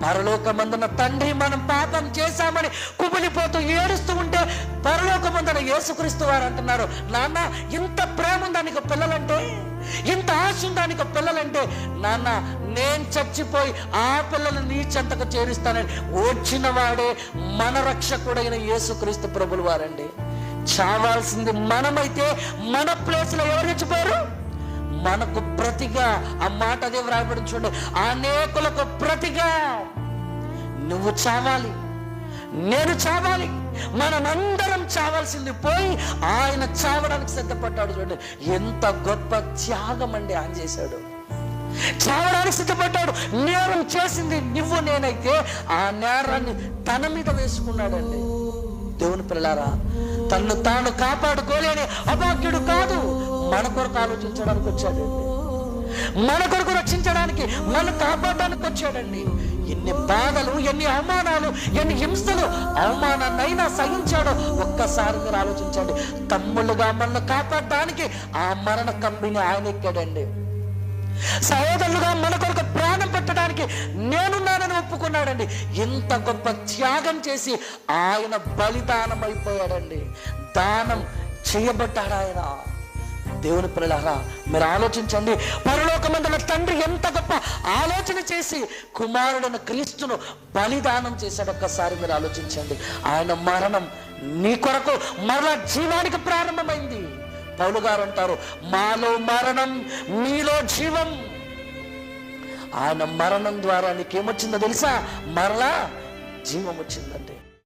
పరలోకమందున తండ్రి మనం పాపం చేశామని కుమిలిపోతూ ఏడుస్తూ ఉంటే పరలోకమందున యేసుక్రీస్తు వారు అంటున్నారు, నాన్న ఇంత ప్రేమ ఉందా నీకు పిల్లలంటే, ఇంత ఆశ ఉందా నీకు పిల్లలంటే, నాన్న నేను చచ్చిపోయి ఆ పిల్లలు నీ చెంతకు చేరుస్తానని వచ్చిన వాడే మన రక్షకుడైన యేసుక్రీస్తు ప్రభులు వారండి. చావాల్సింది మనమైతే మన ప్లేస్లో ఎవరు చచ్చిపోయారు? మనకు ప్రతిగా. ఆ మాట అదే వ్రాయబడి చూడండి, అనేకులకు ప్రతిగా నువ్వు చావాలి, నేను చావాలి, మనమందరం చావాల్సింది పోయి ఆయన చావడానికి సిద్ధపడ్డాడు. చూడండి ఎంత గొప్ప త్యాగం అండి ఆయన చేశాడు. చావడానికి సిద్ధపడ్డాడు. నేరం చేసింది నువ్వు నేనైతే ఆ నేరాన్ని తన మీద వేసుకున్నాడండి. దేవుని పిల్లారా, తన్ను తాను కాపాడుకోలేని అభాగ్యుడు కాదు, మన కొరకు ఆలోచించడానికి వచ్చాడండి, మన కొరకు రక్షించడానికి, మన కాపాడడానికి వచ్చాడండి. ఎన్ని బాధలు, ఎన్ని అవమానాలు, ఎన్ని హింసలు, అవమానాన్నైనా సహించాడో ఒక్కసారి మీరు ఆలోచించండి. తమ్ముళ్ళుగా మనల్ని కాపాడడానికి ఆ మరణ కంబిని ఆయన ఎక్కాడండి. సహోదరులుగా మన కొరకు ప్రాణం పెట్టడానికి నేనున్నానని ఒప్పుకున్నాడండి. ఎంత గొప్ప త్యాగం చేసి ఆయన బలిదానం అయిపోయాడండి, దానం చేయబడ్డాడు ఆయన. దేవుని పిల్లలారా, మీరు ఆలోచించండి, పరలోకమందున తండ్రి ఎంత గొప్ప ఆలోచన చేసి కుమారుడైన క్రీస్తును బలిదానం చేశాడు. ఒక్కసారి మీరు ఆలోచించండి. ఆయన మరణం నీ కొరకు మరలా జీవానికి ప్రారంభమైంది. పౌలు గారు అంటారు, మాలో మరణం మీలో జీవం. ఆయన మరణం ద్వారా నీకేమొచ్చిందో తెలుసా? మరలా జీవం వచ్చిందండి.